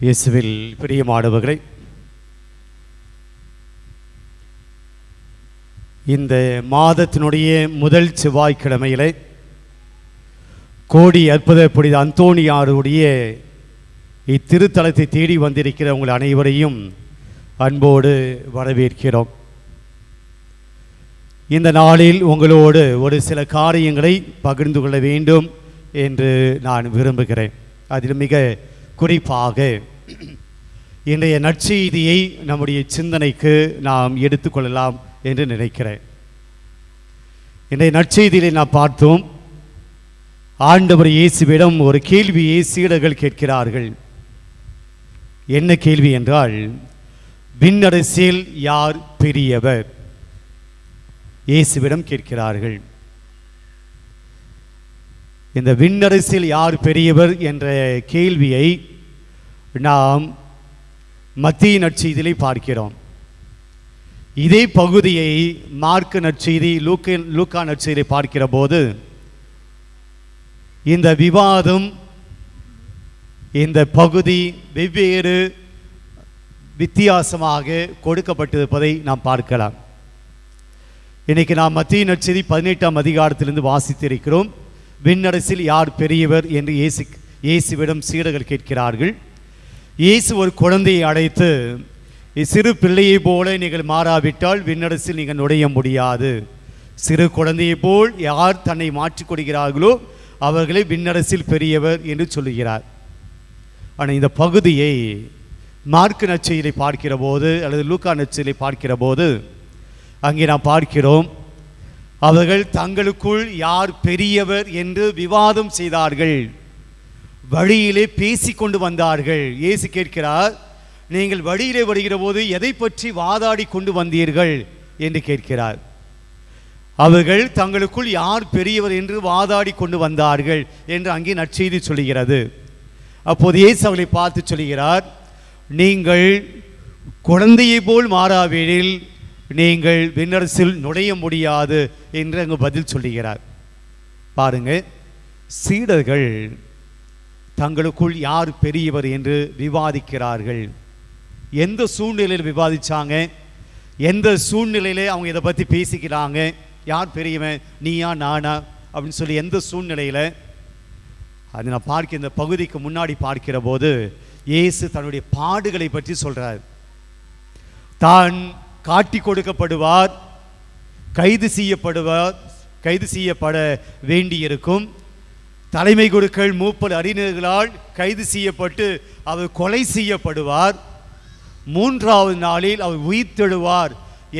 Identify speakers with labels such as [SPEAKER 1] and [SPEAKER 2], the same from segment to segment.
[SPEAKER 1] இயேசுவில் பிரியமானவர்களே, இந்த மாதத்தினுடைய முதல் செவ்வாய்க்கிழமையிலே கோடி அற்புத புனித அந்தோணியாருடைய இத்திருத்தலத்தை தேடி வந்திருக்கிற உங்கள் அனைவரையும் அன்போடு வரவேற்கிறோம். இந்த நாளில் உங்களோடு ஒரு சில காரியங்களை பகிர்ந்து கொள்ள வேண்டும் என்று நான் விரும்புகிறேன். அதில் மிக குறிப்பாக இன்றைய நற்செய்தியை நம்முடைய சிந்தனைக்கு நாம் எடுத்துக்கொள்ளலாம் என்று நினைக்கிறேன். இன்றைய நற்செய்தியிலே நாம் பார்த்தோம், ஆண்டவர் இயேசுவிடம் ஒரு கேள்வியை சீடர்கள் கேட்கிறார்கள். என்ன கேள்வி என்றால், விண்ணரசில் யார் பெரியவர்? இயேசுவிடம் கேட்கிறார்கள். இந்த விண்ணரசில் யார் பெரியவர் என்ற கேள்வியை நாம் மத்திய நற்செய்தியிலே பார்க்கிறோம். இதே பகுதியை மார்க்கு நற்செய்தி, லூக்கா நற்செய்தியை பார்க்கிற போது இந்த விவாதம், இந்த பகுதி வெவ்வேறு வித்தியாசமாக கொடுக்கப்பட்டிருப்பதை நாம் பார்க்கலாம். இன்னைக்கு நாம் மத்திய நற்செய்தி 18ஆம் அதிகாரத்திலிருந்து வாசித்திருக்கிறோம். விண்ணரசில் யார் பெரியவர் என்று இயேசுவிடம் சீடர்கள் கேட்கிறார்கள். இயேசு ஒரு குழந்தையை அழைத்து, சிறு பிள்ளையை போல நீங்கள் மாறாவிட்டால் விண்ணரசில் நீங்கள் நுழைய முடியாது. சிறு குழந்தையை போல் யார் தன்னை மாற்றிக் கொள்கிறார்களோ அவர்களை விண்ணரசில் பெரியவர் என்று சொல்லுகிறார். ஆனால் இந்த பகுதியை மார்க்கு நற்செய்தியை பார்க்கிற போது அல்லது லூக்கா நற்செய்தியை பார்க்கிற போது அங்கே நாம் பார்க்கிறோம், அவர்கள் தங்களுக்குள் யார் பெரியவர் என்று விவாதம் செய்தார்கள். வழியிலே பேசிக்கொண்டு வந்தார்கள். இயேசு கேட்கிறார், நீங்கள் வழியிலே வருகிற போது எதை பற்றி வாதாடி கொண்டு வந்தீர்கள் என்று கேட்கிறார். அவர்கள் தங்களுக்குள் யார் பெரியவர் என்று வாதாடி கொண்டு வந்தார்கள் என்று அங்கே நற்செய்தி சொல்கிறது. அப்போது இயேசு அவர்களை பார்த்து சொல்கிறார், நீங்கள் குழந்தையை போல் மாறாவிடில் நீங்கள் விண்ணரசில் நுழைய முடியாது என்று அங்கு பதில் சொல்லுகிறார். பாருங்க, சீடர்கள் தங்களுக்குள் யார் பெரியவர் என்று விவாதிக்கிறார்கள். எந்த சூழ்நிலையில் விவாதிச்சாங்க? எந்த சூழ்நிலையில அவங்க இதை பற்றி பேசிக்கிறாங்க? யார் பெரியவன், நீயா நானா அப்படின்னு சொல்லி எந்த சூழ்நிலையில்? அது நான் பார்க்க இந்த பகுதிக்கு முன்னாடி பார்க்கிற போது இயேசு தன்னுடைய பாடுகளை பற்றி சொல்றார். தான் காட்டி கொடுக்கப்படுவார், கைது செய்யப்பட வேண்டியிருக்கும். தலைமை குருக்கள், மூப்பர், அறிஞர்களால் கைது செய்யப்பட்டு அவர் கொலை செய்யப்படுவார். 3வது நாளில் அவர் உயிர்த்தெழுவார்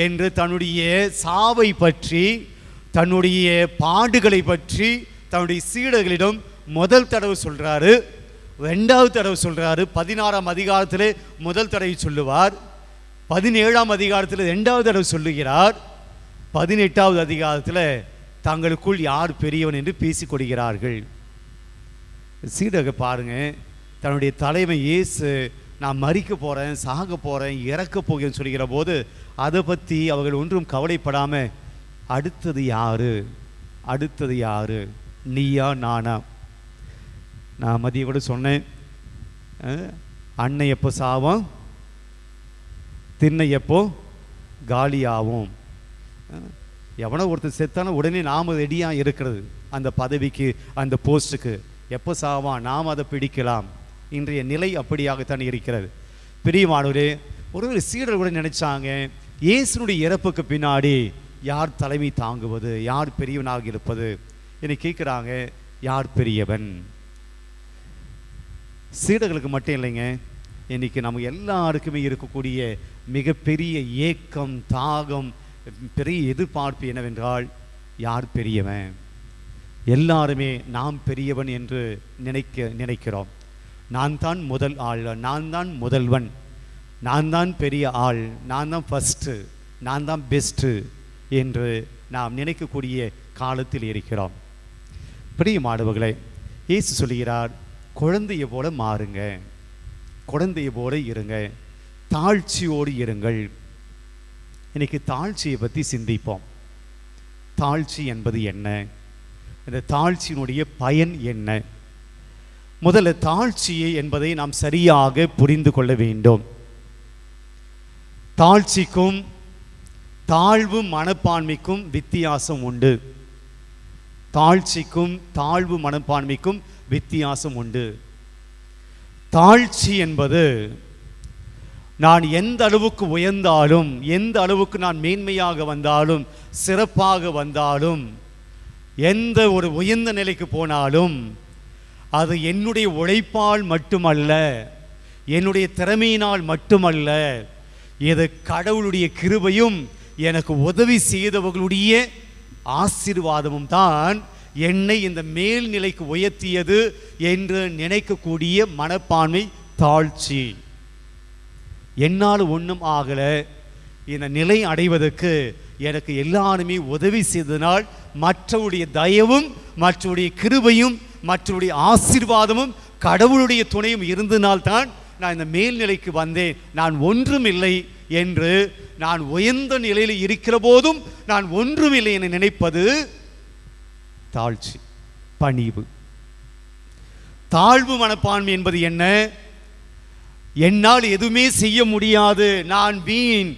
[SPEAKER 1] என்று தன்னுடைய சாவை பற்றி, தன்னுடைய பாடுகளை பற்றி தன்னுடைய சீடர்களிடம் முதல் தடவை சொல்றாரு. 2வது தடவை சொல்றாரு. 16ஆம் அதிகாரத்திலே முதல் தடவை சொல்லுவார். 17ஆம் அதிகாரத்தில் 2வது தடவை சொல்லுகிறார். 18வது அதிகாரத்தில் தங்களுக்குள் யார் பெரியவன் என்று பேசிக் கொள்கிறார்கள். சீடர்கள் பாருங்க, தன்னுடைய தலைமை இயேசு நான் மரிக்க போகிறேன், சாக போகிறேன், இறக்க போகிறேன்னு சொல்கிற போது அதை பற்றி அவர்கள் ஒன்றும் கவலைப்படாமல், அடுத்தது யாரு, நீயா நானா? நான் மதிய கூட சொன்னேன், அன்னை எப்போ சாவம், திண்ணை எப்போ காலியாகும். எவனோ ஒருத்தர் செத்தான உடனே நாம் ரெடியாக இருக்கிறது அந்த பதவிக்கு, அந்த போஸ்ட்டுக்கு. எப்போ சாவான், நாம் அதை பிடிக்கலாம். இன்றைய நிலை அப்படியாகத்தான் இருக்கிறது. பிரியமானவரே, ஒரு சீடர் கூட நினைச்சாங்க, இயேசுனுடைய இறப்புக்கு பின்னாடி யார் தலைமை தாங்குவது, யார் பெரியவனாக இருப்பது என்னை கேட்குறாங்க. யார் பெரியவன்? சீடர்களுக்கு மட்டும் இல்லைங்க, இன்னைக்கு நம்ம எல்லாருக்குமே இருக்கக்கூடிய மிகப்பெரிய ஏக்கம், தாகம், பெரிய எதிர்பார்ப்பு என்னவென்றால், யார் பெரியவன்? எல்லாருமே நாம் பெரியவன் என்று நினைக்கிறோம். நான் தான் முதல் ஆள், நான் தான் முதல்வன், நான் தான் பெரிய ஆள், நான் தான் ஃபஸ்ட்டு, நான் தான் பெஸ்ட்டு என்று நாம் நினைக்கக்கூடிய காலத்தில் இருக்கிறோம். பிரியமானவர்களே, இயேசு சொல்கிறார், குழந்தையை போல மாறுங்க, குழந்தையை போல இருங்க, தாழ்ச்சியோடு இருங்கள். இன்னைக்கு தாழ்ச்சியை பற்றி சிந்திப்போம். தாழ்ச்சி என்பது என்ன? இந்த தாழ்ச்சியினுடைய பயன் என்ன? முதல்ல தாழ்ச்சி என்பதை நாம் சரியாக புரிந்து கொள்ள வேண்டும். தாழ்ச்சிக்கும் தாழ்வு மனப்பான்மைக்கும் வித்தியாசம் உண்டு. தாழ்ச்சிக்கும் தாழ்வு மனப்பான்மைக்கும் வித்தியாசம் உண்டு. தாழ்ச்சி என்பது நான் எந்த அளவுக்கு உயர்ந்தாலும், எந்த அளவுக்கு நான் மேன்மையாக வந்தாலும், சிறப்பாக வந்தாலும், எந்த ஒரு உயர்ந்த நிலைக்கு போனாலும் அது என்னுடைய உழைப்பால் மட்டுமல்ல, என்னுடைய திறமையினால் மட்டுமல்ல, இது கடவுளுடைய கிருபையும் எனக்கு உதவி செய்தவர்களுடைய ஆசீர்வாதமும் தான் என்னை இந்த மேல்நிலைக்கு உயர்த்தியது என்று நினைக்கக்கூடிய மனப்பான்மை தாழ்ச்சி. என்னால் ஒன்றும் ஆகலை, இந்த நிலை அடைவதற்கு எனக்கு எல்லாருமே உதவி செய்ததனால், மற்றவருடைய தயவும் மற்றவருடைய கிருபையும் மற்றவருடைய ஆசீர்வாதமும் கடவுளுடைய துணையும் இருந்தனால்தான் நான் இந்த மேல்நிலைக்கு வந்தேன். நான் ஒன்றுமில்லை என்று, நான் உயர்ந்த நிலையில் இருக்கிற போதும் நான் ஒன்றுமில்லை என நினைப்பது தாழ்ச்சி, பணிவு. தாழ்வு மனப்பான்மை என்பது என்ன? என்னால் எதுவுமே செய்ய முடியாது, நான் வீண்,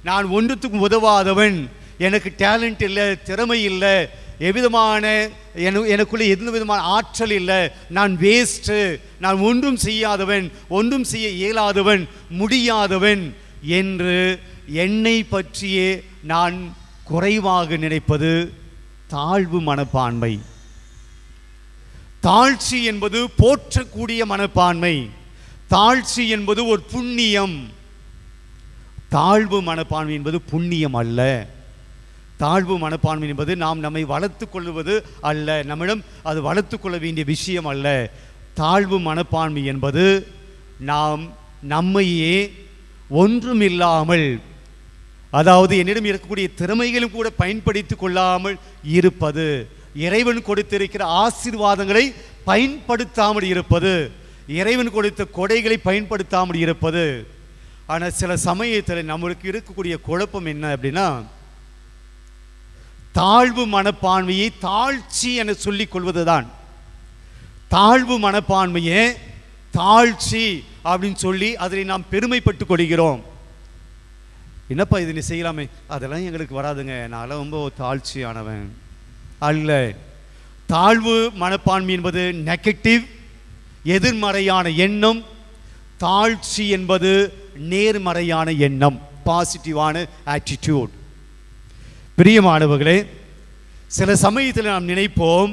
[SPEAKER 1] நான் ஒன்றுத்துக்கும் உதவாதவன், எனக்கு டேலண்ட் இல்லை, திறமை இல்லை, எவ்விதமான எனக்குள்ளே எந்த விதமான ஆற்றல் இல்லை, நான் வேஸ்ட்டு, நான் ஒன்றும் செய்யாதவன், ஒன்றும் செய்ய இயலாதவன், முடியாதவன் என்று என்னை பற்றியே நான் குறைவாக நினைப்பது தாழ்வு மனப்பான்மை. தாழ்ச்சி என்பது போற்றக்கூடிய மனப்பான்மை. தாழ்ச்சி என்பது ஒரு புண்ணியம். தாழ்வு மனப்பான்மை என்பது புண்ணியம் அல்ல. தாழ்வு மனப்பான்மை என்பது நாம் நம்மை வளர்த்து கொள்வது அல்ல, நம்மிடம் அது வளர்த்து கொள்ள வேண்டிய விஷயம் அல்ல. தாழ்வு மனப்பான்மை என்பது நாம் நம்மையே ஒன்றுமில்லாமல், அதாவது என்னிடம் இருக்கக்கூடிய திறமைகளும் கூட பயன்படுத்தி கொள்ளாமல் இருப்பது, இறைவன் கொடுத்திருக்கிற ஆசீர்வாதங்களை பயன்படுத்தாமல் இருப்பது, இறைவன் கொடுத்த கொடைகளை பயன்படுத்தாமல் இருப்பது. ஆனால் சில சமயத்தில் நம்மளுக்கு இருக்கக்கூடிய குழப்பம் என்ன அப்படின்னா, தாழ்வு மனப்பான்மையை தாழ்ச்சி என சொல்லிக் கொள்வதுதான். தாழ்வு மனப்பான்மையை தாழ்ச்சி அப்படின்னு சொல்லி அதில் நாம் பெருமைப்பட்டு கொள்கிறோம். என்னப்பா இது நீ செய்யலாமே, அதெல்லாம் எங்களுக்கு வராதுங்க, நான் ரொம்ப தாழ்ச்சியானவன் அல்ல. தாழ்வு மனப்பான்மை என்பது நெகட்டிவ், எதிர்மறையான எண்ணம். தாழ்ச்சி என்பது நேர்மறையான எண்ணம், பாசிட்டிவான ஆட்டிடியூட். பிரியமானவர்களே, சில சமயத்தில் நாம் நினைப்போம்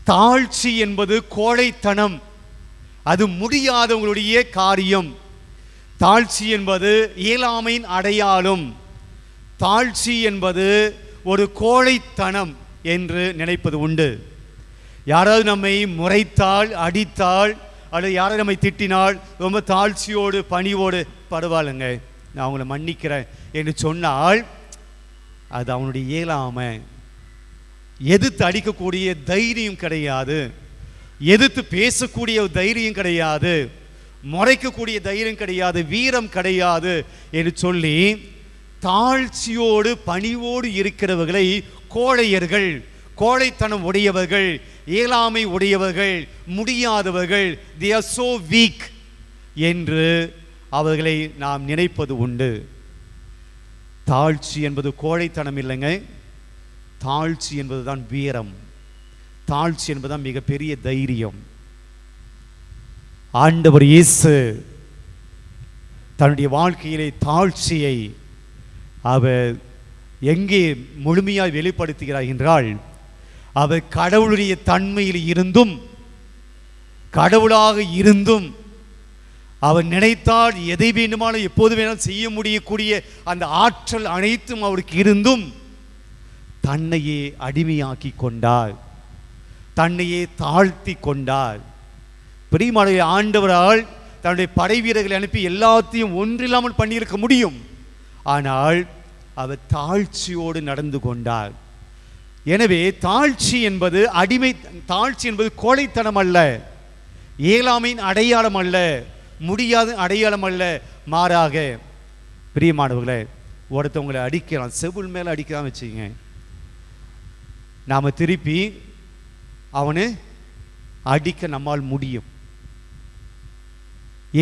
[SPEAKER 1] தாழ்ச்சி என்பது கோழைத்தனம், அது முடியாதவங்களுடைய காரியம். தாழ்ச்சி என்பது இயலாமையின் அடையாளம். தாழ்ச்சி என்பது ஒரு கோழைத்தனம் என்று நினைப்பது உண்டு. யாராவது நம்மை முறைத்தால், அடித்தால், அல்லது யாராவது நம்மை திட்டினால் ரொம்ப தாழ்ச்சியோடு பணிவோடு, பரவாயில்லைங்க நான் அவங்கள மன்னிக்கிறேன் என்று சொன்னால் அது அவனுடைய இயலாமை. எதிர்த்து அடிக்கக்கூடிய தைரியம் கிடையாது, எதிர்த்து பேசக்கூடிய தைரியம் கிடையாது, முறைக்கக்கூடிய தைரியம் கிடையாது, வீரம் கிடையாது என்று சொல்லி தாழ்ச்சியோடு பணிவோடு இருக்கிறவர்களை கோழையர்கள், கோழைத்தனம் உடையவர்கள், இயலாமை உடையவர்கள், முடியாதவர்கள், they are so weak என்று அவர்களை நாம் நினைப்பது உண்டு. தாழ்ச்சி என்பது கோழைத்தனம் இல்லைங்க, தாழ்ச்சி என்பதுதான் வீரம், தாழ்ச்சி என்பதுதான் மிகப்பெரிய தைரியம். ஆண்டவர் இயேசு தன்னுடைய வாழ்க்கையிலே தாழ்ச்சியை அவர் எங்கே முழுமையாக வெளிப்படுத்துகிறார் என்றால், அவர் கடவுளுடைய தன்மையில் இருந்தும், கடவுளாக இருந்தும், அவர் நினைத்தால் எதை வேண்டுமானால் எப்போது வேணாலும் செய்ய முடியக்கூடிய அந்த ஆற்றல் அனைத்தும் அவருக்கு இருந்தும் தன்னையே அடிமையாக்கி கொண்டார், தன்னையே தாழ்த்தி கொண்டார். பிரியமான ஆண்டவரால் தன்னுடைய படை வீரர்களை அனுப்பி எல்லாத்தையும் ஒன்றில்லாமல் பண்ணியிருக்க முடியும், ஆனால் அவர் தாழ்ச்சியோடு நடந்து கொண்டார். எனவே தாழ்ச்சி என்பது அடிமை, தாழ்ச்சி என்பது கோழைத்தனம் அல்ல, இயலாமையின் அடையாளம் அல்ல, முடியாத அடையாளம் அல்ல. மாறாக பிரியமானவர்களே, ஒருத்தவங்களை அடிக்கலாம், செவுள் மேலே அடிக்கலாம் வச்சுங்க, நாம் திருப்பி அவனு அடிக்க நம்மால் முடியும்.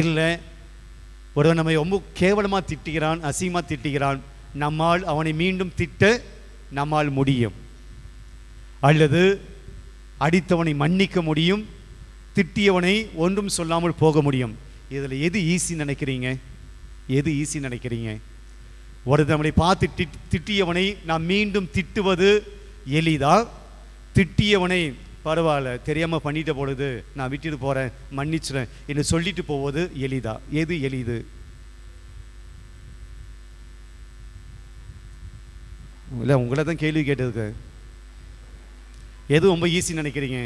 [SPEAKER 1] இல்லை ஒருவன் நம்மை ரொம்ப கேவலமாக திட்டுகிறான், அசிங்கமாக திட்டுகிறான், நம்மால் அவனை மீண்டும் திட்ட நம்மால் முடியும். அல்லது அடித்தவனை மன்னிக்க முடியும், திட்டியவனை ஒன்றும் சொல்லாமல் போக முடியும். இதில் எது ஈஸி நினைக்கிறீங்க? எது ஈஸி நினைக்கிறீங்க? ஒரு நம்மளை பார்த்து திட்டியவனை நாம் மீண்டும் திட்டுவது எளிதா? திட்டியவனை பரவாயில்ல, தெரியாமல் பண்ணிட்ட பொழுது நான் விட்டுட்டு போகிறேன், மன்னிச்சுறேன் என்று சொல்லிட்டு போவது எளிதா? எது எளிது? இல்லை, உங்களை தான் கேள்வி கேட்டதுக்கு. எது ரொம்ப ஈஸி நினைக்கிறீங்க?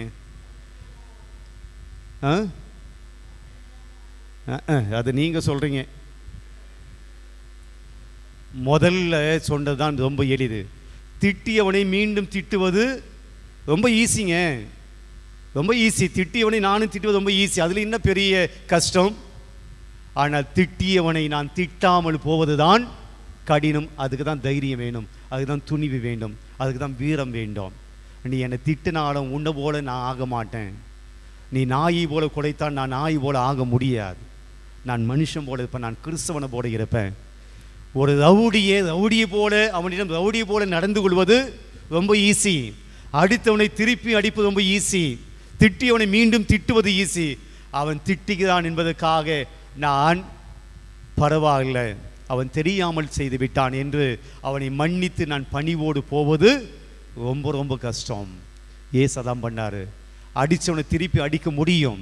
[SPEAKER 1] அது நீங்கள் சொல்கிறீங்க. முதல்ல சொன்னது தான் ரொம்ப எளிது. திட்டியவனை மீண்டும் திட்டுவது ரொம்ப ஈஸிங்க, ரொம்ப ஈஸி. திட்டியவனை நானும் திட்டுவது ரொம்ப ஈஸி, அதில் என்ன பெரிய கஷ்டம்? ஆனால் திட்டியவனை நான் திட்டாமல் போவது தான் கடினம். அதுக்கு தான் தைரியம் வேணும், அதுக்கு தான் துணிவு வேண்டும், அதுக்கு தான் வீரம் வேண்டும். நீ என்னை திட்டினாலும் உன்னை போல நான் ஆக மாட்டேன். நீ நாயை போல குலைத்தான் நான் நாய் போல ஆக முடியாது. நான் மனுஷன் போல இருப்பேன், நான் கிறிஸ்தவனை போல இருப்பேன். ஒரு ரவுடியை போல அவனிடம் ரவுடியை போல நடந்து கொள்வது ரொம்ப ஈஸி. அடித்தவனை திருப்பி அடிப்பது ரொம்ப ஈஸி. திட்டியவனை மீண்டும் திட்டுவது ஈஸி. அவன் திட்டுகிறான் என்பதற்காக நான் பரவாயில்லை, அவன் தெரியாமல் செய்து விட்டான் என்று அவனை மன்னித்து நான் பணிவோடு போவது ரொம்ப ரொம்ப கஷ்டம். ஏசதான் பண்ணாரு. அடித்தவனை திருப்பி அடிக்க முடியும்,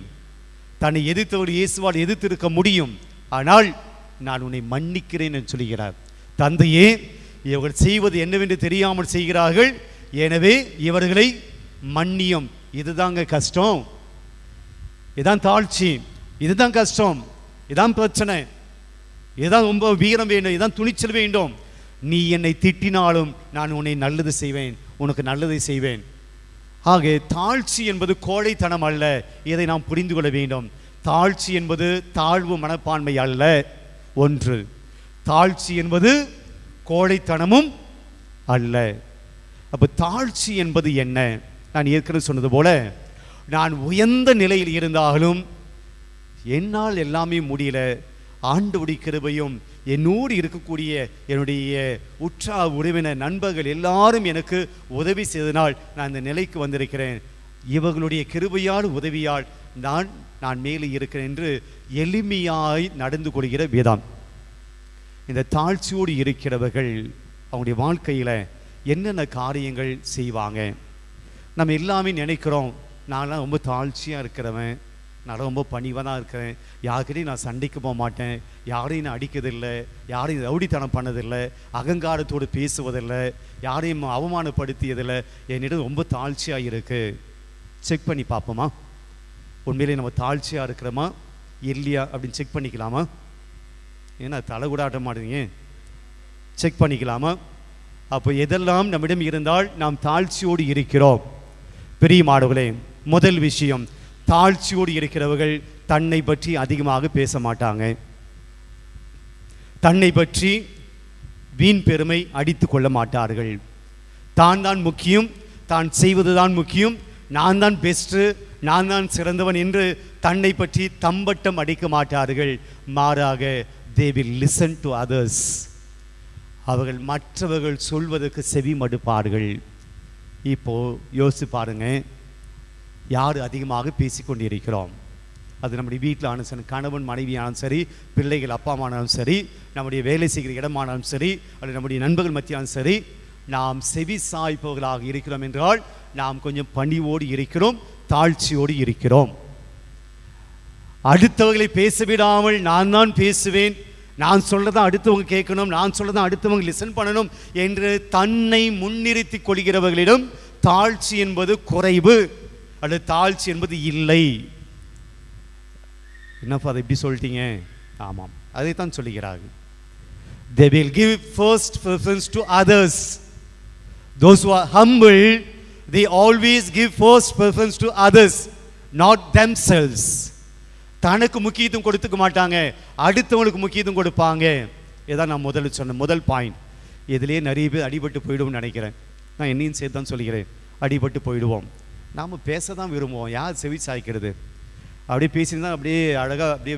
[SPEAKER 1] தன்னை எதிர்த்தவர் இயேசுவால் எதிர்த்திருக்க முடியும். ஆனால் நான் உன்னை மன்னிக்கிறேன் என்று சொல்கிறார். தந்தையே, இவர்கள் செய்வது என்னவென்று தெரியாமல் செய்கிறார்கள், எனவே இவர்களை மன்னியும். இதுதாங்க கஷ்டம், இதுதான் தாழ்ச்சி, இதுதான் கஷ்டம், இதுதான் பிரச்சனை, இதுதான் ரொம்ப வீரம் வேண்டும், இதுதான் துணிச்சல் வேண்டும். நீ என்னை திட்டினாலும் நான் உன்னை நல்லது செய்வேன், உனக்கு நல்லதை செய்வேன். ஆக தாழ்ச்சி என்பது கோழைத்தனம் அல்ல, இதை நாம் புரிந்து கொள்ள வேண்டும். தாழ்ச்சி என்பது தாழ்வு மனப்பான்மை அல்ல. ஒன்று, தாழ்ச்சி என்பது கோழைத்தனமும் அல்ல. அப்போ தாழ்ச்சி என்பது என்ன? நான் ஏற்கனவே சொன்னது போல, நான் உயர்ந்த நிலையில் இருந்தாலும் என்னால் எல்லாமே முடியல, ஆண்டவருடைய கிருபையும் என்னோடு இருக்கக்கூடிய என்னுடைய உற்றார் உறவினர் நண்பர்கள் எல்லாரும் எனக்கு உதவி செய்தனால் நான் இந்த நிலைக்கு வந்திருக்கிறேன். இவர்களுடைய கிருபையால் உதவியால் நான் மேலே இருக்கிறேன் என்று எளிமையாய் நடந்து கொள்கிற விதம். இந்த தாழ்ச்சியோடு இருக்கிறவர்கள் அவங்களுடைய வாழ்க்கையில் என்னென்ன காரியங்கள் செய்வாங்க? நம்ம எல்லாமே நினைக்கிறோம், நான்லாம் ரொம்ப தாழ்ச்சியாக இருக்கிறவன், நான் ரொம்ப பணிவாக இருக்கிறேன், யாருக்கிட்டையும் நான் சண்டைக்கு போக மாட்டேன், யாரையும் நான் அடிக்கிறதில்லை, யாரையும் ரவுடித்தனம் பண்ணதில்லை, அகங்காரத்தோடு பேசுவதில்லை, யாரையும் அவமானப்படுத்தியதில்லை, என்னிடம் ரொம்ப தாழ்ச்சியாக இருக்குது. செக் பண்ணி பார்ப்போமா? உண்மையிலே நம்ம தாழ்ச்சியாக இருக்கிறோமா இல்லையா அப்படின்னு செக் பண்ணிக்கலாமா? ஏன்னா தலை கூட ஆட்ட மாட்டேங்க, செக் பண்ணிக்கலாமா? அப்போ எதெல்லாம் நம்மிடம் இருந்தால் நாம் தாழ்ச்சியோடு இருக்கிறோம்? பிரியமானவர்களே, முதல் விஷயம், தாழ்ச்சியோடு இருக்கிறவர்கள் தன்னை பற்றி அதிகமாக பேச மாட்டாங்க. தன்னை பற்றி வீண் பெருமை அடித்து கொள்ள மாட்டார்கள். தான் முக்கியம், தான் செய்வதுதான் முக்கியம், நான் தான் பெஸ்ட்டு, நான் தான் சிறந்தவன் என்று தன்னை பற்றி தம்பட்டம் அடிக்க மாட்டார்கள். மாறாக they will listen to others. அவர்கள் மற்றவர்கள் சொல்வதற்கு செவி மடுப்பார்கள். இப்போ யோசிச்சு பாருங்க, யார் அதிகமாக பேசிக்கொண்டிருக்கிறோம்? அது நம்முடைய வீட்டில் ஆனாலும் சரி, கணவன் மனைவியானாலும் சரி, பிள்ளைகள் அப்பா அம்மானாலும் சரி, நம்முடைய வேலை செய்கிற இடமானாலும் சரி, அல்லது நம்முடைய நண்பர்கள் மத்தியாலும் சரி, நாம் செவி சாய்ப்பவர்களாக இருக்கிறோம் என்றால் நாம் கொஞ்சம் பணிவோடு இருக்கிறோம், தாழ்ச்சியோடு இருக்கிறோம். அடுத்தவர்களை பேச விடாமல் நான் தான் பேசுவேன், நான் சொல்லதான் அடுத்தவங்க கேட்கணும், நான் சொல்லதான் அடுத்தவங்க லிசன் பண்ணணும் என்று தன்னை முன்னிறுத்தி கொள்கிறவர்களிடம் தாழ்ச்சி என்பது குறைவு, அல்லது தாழ்ச்சி என்பது இல்லை. என்னப்பா அதை எப்படி சொல்லிட்டீங்க? ஆமாம், அதைத்தான் சொல்லுகிறார்கள். They will give first preference to others. Those who are humble, they always give first preference to others, not themselves. தனக்கு முக்கியத்துவம் கொடுத்துக்க மாட்டாங்க, அடுத்தவங்களுக்கு முக்கியத்துவம் கொடுப்பாங்க. இதான் நான் முதல்ல சொன்ன முதல் பாயிண்ட். இதிலே நிறைய பேர் அடிபட்டு போயிடுவோம்னு நினைக்கிறேன். நான் என்னையும் சேர்த்து தான் சொல்கிறேன், அடிபட்டு போயிடுவோம். நாம் பேச தான் விரும்புவோம், யார் செவி சாய்க்கிறது? அப்படியே பேசினா அப்படியே அழகாக அப்படியே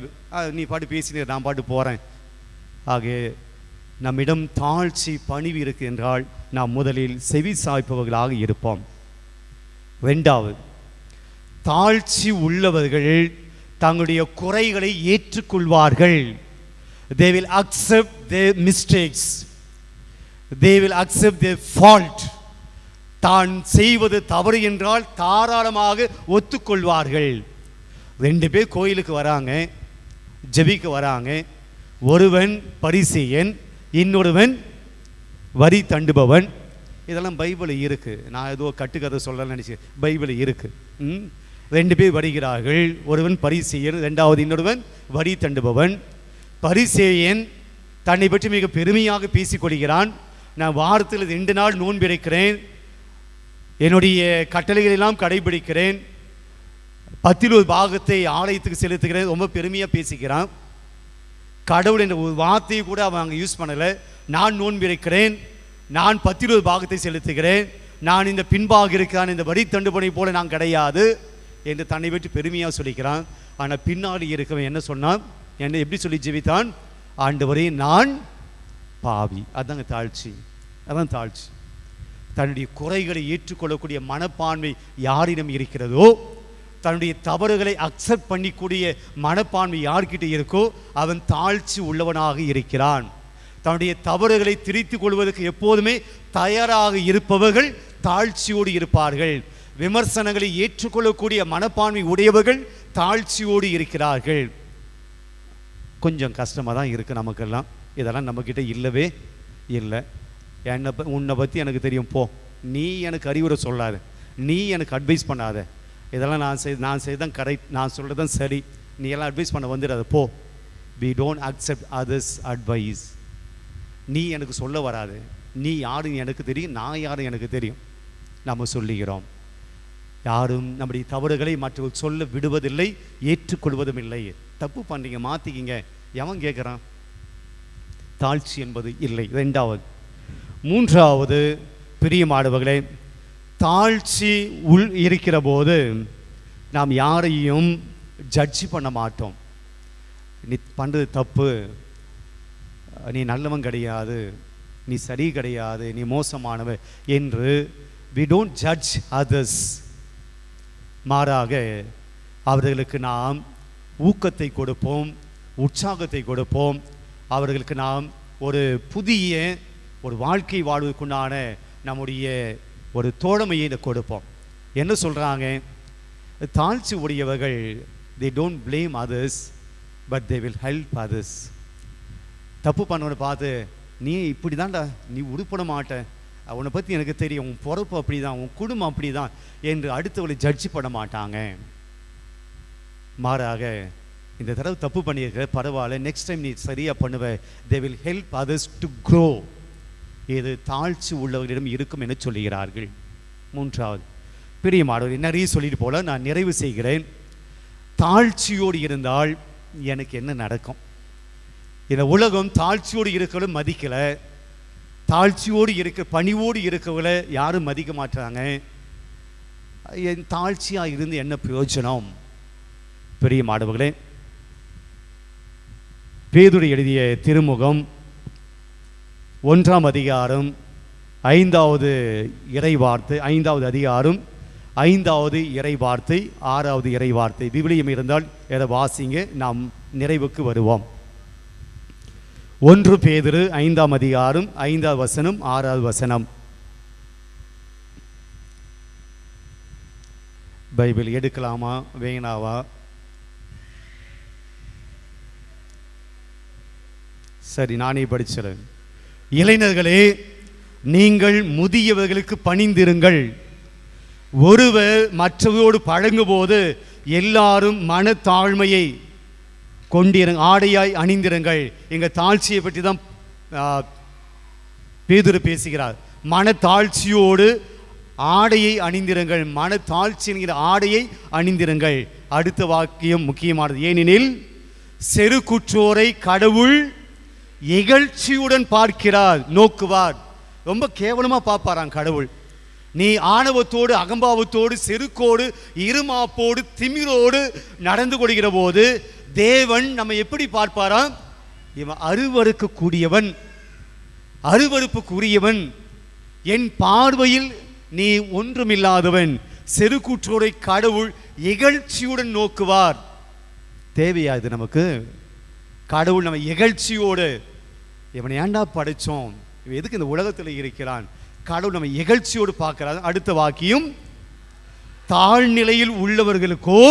[SPEAKER 1] நீ பாட்டு பேசினு நான் பாட்டு போகிறேன். ஆக நம்மிடம் தாழ்ச்சி பணிவு இருக்கு என்றால் நாம் முதலில் செவி சாய்ப்பவர்களாக இருப்போம். ரெண்டாவது, தாழ்ச்சி உள்ளவர்கள் தங்களுடைய குறைகளை ஏற்றுக்கொள்வார்கள். They will accept their mistakes. They will accept their fault. தான் செய்வது தவறு என்றால் தாராளமாக ஒத்துக்கொள்வார்கள். 2 பேர் கோயிலுக்கு வராங்க, ஜெபிக்க வராங்க. ஒருவன் பரிசேயன், இன்னொருவன் வரி தண்டுபவன். இதெல்லாம் பைபிளில் இருக்குது. நான் ஏதோ கட்டுக்கதை சொல்லலாம்னு நினச்சேன். பைபிளில் இருக்குது. 2 பேர் வருகிறார்கள். ஒருவன் பரிசேயன், ரெண்டாவது இன்னொருவன் வரி தண்டுபவன். பரிசேயன் தன்னை பற்றி மிக பெருமையாக பேசிக்கொள்கிறான். நான் வாரத்தில் 2 நாள் நோன்பிருக்கிறேன், என்னுடைய கட்டளைகளெல்லாம் கடைபிடிக்கிறேன், 10 பாகத்தை ஆலயத்துக்கு செலுத்துகிறேன், ரொம்ப பெருமையாக பேசிக்கிறான். கடவுள் என்ற ஒரு வார்த்தையை கூட அவன் அங்கே யூஸ் பண்ணலை. நான் நோன்பிருக்கிறேன், நான் 10 பாகத்தை செலுத்துகிறேன், நான் இந்த பின்பாக இருக்கிறான், இந்த வரி தண்டுபனை போல நான் கிடையாது என்று தன்னை பற்றி பெருமையாக சொல்லிக்கிறான். ஆனால் பின்னாடி இருக்கவன் என்ன சொன்னான்? என்னை எப்படி சொல்லி ஜெபித்தான்? ஆண்டவரே நான் பாவி. அதாங்க தாழ்ச்சி. அதான் தாழ்ச்சி. தன்னுடைய குறைகளை ஏற்றுக்கொள்ளக்கூடிய மனப்பான்மை யாரிடம் இருக்கிறதோ, தன்னுடைய தவறுகளை அக்செப்ட் பண்ணிக்கூடிய மனப்பான்மை யார்கிட்ட இருக்கோ அவன் தாழ்ச்சி உள்ளவனாக இருக்கிறான். தன்னுடைய தவறுகளை திரித்து கொள்வதற்கு எப்போதுமே தயாராக இருப்பவர்கள் தாழ்ச்சியோடு இருப்பார்கள். விமர்சனங்களை ஏற்றுக்கொள்ளக்கூடிய மனப்பான்மை உடையவர்கள் தாழ்ச்சியோடு இருக்கிறார்கள். கொஞ்சம் கஷ்டமாக தான் இருக்குது நமக்கெல்லாம். இதெல்லாம் நம்மக்கிட்ட இல்லவே இல்லை. உன்னை பற்றி எனக்கு தெரியும், போ, நீ எனக்கு அறிவுரை சொல்லாத, நீ எனக்கு அட்வைஸ் பண்ணாத, இதெல்லாம் நான் செய்தான் கரெக்ட், நான் சொல்கிறது தான் சரி, நீ எல்லாம் அட்வைஸ் பண்ண வந்துடாத, போ. We don't accept others advice. நீ எனக்கு சொல்ல வராது, நீ யாருன்னு எனக்கு தெரியும், நான் யாரும் எனக்கு தெரியும், நம்ம சொல்லுகிறோம். யாரும் நம்முடைய தவறுகளை மற்றவர்கள் சொல்ல விடுவதில்லை, ஏற்றுக்கொள்வதும் இல்லை. தப்பு பண்ணுறீங்க, மாற்றிக்கிங்க, எவன் கேட்குறான்? தாழ்ச்சி என்பது இல்லை. 2வது. 3வது, பிரியமானவர்களே, தாழ்ச்சி உள் இருக்கிற போது நாம் யாரையும் ஜட்ஜ் பண்ண மாட்டோம். நீ பண்ணுறது தப்பு, நீ நல்லவன் கிடையாது, நீ சரி கிடையாது, நீ மோசமானவன் என்று we don't judge others. மாறாக அவர்களுக்கு நாம் ஊக்கத்தை கொடுப்போம், உற்சாகத்தை கொடுப்போம். அவர்களுக்கு நாம் ஒரு புதிய ஒரு வாழ்க்கை வாழ்வதற்குண்டான நம்முடைய ஒரு தோழமையை கொடுப்போம். என்ன சொல்கிறாங்க? தாழ்ச்சி உடையவர்கள் they don't blame others but they will help others. தப்பு பண்ணவனை பார்த்து நீ இப்படி தான்டா, நீ உருப்பட மாட்ட, உன்னை பற்றி எனக்கு தெரியும், உன் பொறுப்பு அப்படி தான், உன் குடும்பம் அப்படி தான் என்று அடுத்தவளை ஜட்ஜ் பண்ண மாட்டாங்க. மாறாக இந்த தடவை தப்பு பண்ணியிருக்க, பரவாயில்ல, நெக்ஸ்ட் டைம் நீ சரியாக பண்ணுவ, they will help others to grow. இது தாழ்ச்சி உள்ளவர்களிடம் இருக்கும் என சொல்லுகிறார்கள். 3வது, பிரியமானவர்களே, நிறைய சொல்லிட்டு போல நான் நிறைவு செய்கிறேன். தாழ்ச்சியோடு இருந்தால் எனக்கு என்ன நடக்கும்? இந்த உலகம் தாழ்ச்சியோடு இருக்கவளும் மதிக்கலை, தாழ்ச்சியோடு இருக்க பணிவோடு இருக்கவளை யாரும் மதிக்க மாட்டாங்க. என் தாழ்ச்சியாக இருந்து என்ன பிரயோஜனம்? பிரியமானவர்களே, பேதுரு எழுதிய திருமுகம் 1ஆம் அதிகாரம் 5வது இறைவார்த்தை, 5வது அதிகாரம் 5வது இறைவார்த்தை, 6வது இறைவார்த்தை. விவிலியம் இருந்தால் எதை வாசிங்க, நாம் நிறைவுக்கு வருவோம். 1 பேதுரு 5ஆம் அதிகாரம் 5வது வசனம் 6வது வசனம். பைபிள் எடுக்கலாமா வேணாவா? சரி, நானே படிச்சிடுறேன். இளைஞர்களே, நீங்கள் முதியவர்களுக்கு பணிந்திருங்கள். ஒருவர் மற்றவரோடு பழங்கும் போது எல்லாரும் மனத்தாழ்மையை கொண்டிருங்க, ஆடையாய் அணிந்திருங்கள். எங்கள் தாழ்ச்சியை பற்றி தான் பேதுரு பேசுகிறார். மனத்தாழ்ச்சியோடு ஆடையை அணிந்திருங்கள், மனத்தாழ்ச்சி என்கிற ஆடையை அணிந்திருங்கள். அடுத்த வாக்கியம் முக்கியமானது. ஏனெனில் செருக்குற்றோரை கடவுள் இகழ்ச்சியுடன் பார்க்கிறார், நோக்குவார். ரொம்ப கேவலமாக பார்ப்பாராம் கடவுள். நீ ஆணவத்தோடு, அகம்பாவத்தோடு, செருக்கோடு, இருமாப்போடு, திமிரோடு நடந்து கொள்கிற போது தேவன் நம்ம எப்படி பார்ப்பாராம்? இவன் அருவருக்கக்கூடியவன், அருவருப்புக்குரியவன், என் பார்வையில் நீ ஒன்றுமில்லாதவன். செருக்கூற்றோரை கடவுள் இகழ்ச்சியுடன் நோக்குவார். தேவையா இது நமக்கு? கடவுள் நம்ம இகழ்ச்சியோடு, இவனை ஏண்டா படைச்சோம், இவன் எதுக்கு இந்த உலகத்தில் இருக்கிறான், கடவுள் நம்ம இகழ்ச்சியோடு பார்க்கிறார். அடுத்த வாக்கியம், தாழ்நிலையில் உள்ளவர்களுக்கோ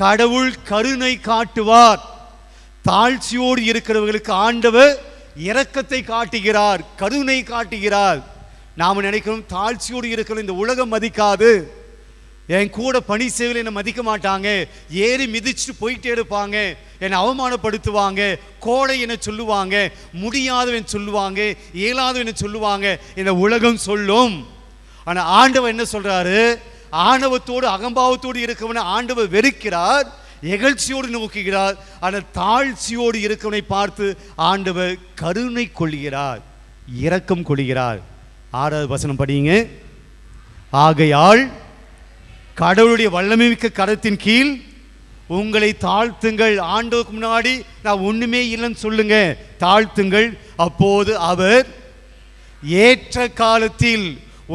[SPEAKER 1] கடவுள் கருணை காட்டுவார். தாழ்ச்சியோடு இருக்கிறவர்களுக்கு ஆண்டவர் இரக்கத்தை காட்டுகிறார், கருணை காட்டுகிறார். நாம் நினைக்கிறோம் தாழ்ச்சியோடு இருக்கிற இந்த உலகம் மதிக்காது, என் கூட பணி சேவையில் என்னை மதிக்க மாட்டாங்க, ஏறி மிதிச்சுட்டு போயிட்டே இருப்பாங்க, என்னை அவமானப்படுத்துவாங்க, கோடை என சொல்லுவாங்க, முடியாதவன் சொல்லுவாங்க, இயலாதவன் சொல்லுவாங்க, இந்த உலகம் சொல்லும். ஆனால் ஆண்டவர் என்ன சொல்றாரு? ஆணவத்தோடு அகம்பாவத்தோடு இருக்கவனை ஆண்டவர் வெறுக்கிறார், இகழ்ச்சியோடு நோக்குகிறார். ஆனால் தாழ்ச்சியோடு இருக்கவனை பார்த்து ஆண்டவர் கருணை கொள்கிறார், இரக்கம் கொள்கிறார். 6வது வசனம் படிங்க. ஆகையால் கடவுளுடைய வல்லமைமிக்க கரத்தின் கீழ் உங்களை தாழ்த்துங்கள். ஆண்டவருக்கு முன்னாடி நான் ஒண்ணுமே இல்லைன்னு சொல்லுங்க, தாழ்த்துங்கள். அப்போது அவர் ஏற்ற காலத்தில்,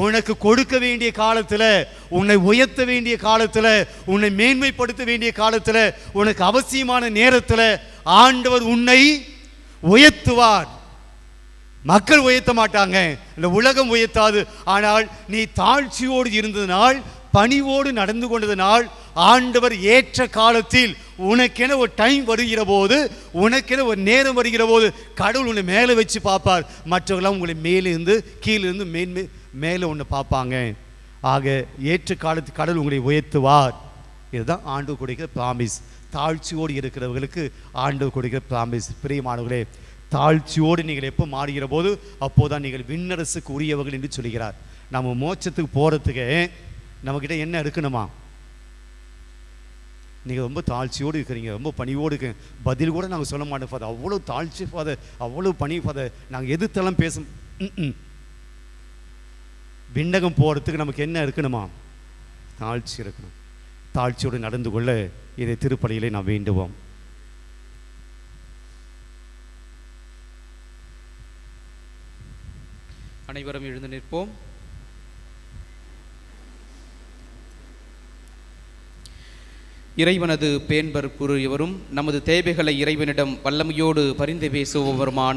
[SPEAKER 1] உனக்கு கொடுக்க வேண்டிய காலத்தில், உன்னை உயர்த்த வேண்டிய காலத்தில், உன்னை மேன்மைப்படுத்த வேண்டிய காலத்தில், உனக்கு அவசியமான நேரத்தில் ஆண்டவர் உன்னை உயர்த்துவார். மக்கள் உயர்த்த மாட்டாங்க, இந்த உலகம் உயர்த்தாது. ஆனால் நீ தாழ்ச்சியோடு இருந்ததனால், பணிவோடு நடந்து கொண்டதனால் ஆண்டவர் ஏற்ற காலத்தில் உனக்கென ஒரு டைம் வருகிற போது, உனக்கென ஒரு நேரம் வருகிற போது கடவுள் உன்னை மேலே வச்சு பார்ப்பார். மற்றவர்களாம் உங்களை மேலிருந்து கீழிருந்து மேலே ஒன்று பார்ப்பாங்க. ஆக ஏற்ற காலத்தில் கடவுள் உங்களை உயர்த்துவார். இதுதான் ஆண்டவர் கொடுக்கிற ப்ராமிஸ். தாழ்ச்சியோடு இருக்கிறவர்களுக்கு ஆண்டவர் கொடுக்கிற ப்ராமிஸ். பிரியமானவர்களே, தாழ்ச்சியோடு நீங்கள் எப்போ மாறுகிற போது அப்போதான் நீங்கள் விண்ணரசுக்கு உரியவர்கள் என்று சொல்கிறார். நம்ம மோட்சத்துக்கு போகிறதுக்கு நம்மக்கிட்ட என்ன இருக்கணுமா? நீங்கள் ரொம்ப தாழ்ச்சியோடு இருக்கிறீங்க, ரொம்ப பணிவோடு இருக்கு, பதில் கூட நாங்கள் சொல்ல மாட்டோம் ஃபாதர், அவ்வளோ தாழ்ச்சி ஃபாதர், அவ்வளோ பணி ஃபாதர், நாங்கள் எதிர்த்தெல்லாம் பேச. விண்ணகம் போகிறதுக்கு நமக்கு என்ன இருக்கணுமா? தாழ்ச்சி இருக்கணும். தாழ்ச்சியோடு நடந்து கொள்ள இதை திருப்பலியிலே நாம் வேண்டுவோம்.
[SPEAKER 2] அனைவரும் எழுந்து நிற்போம். இறைவனது பேன்பர் கூறியவரும் நமது தேவைகளை இறைவனிடம் வல்லமையோடு பரிந்து பேசுபவருமான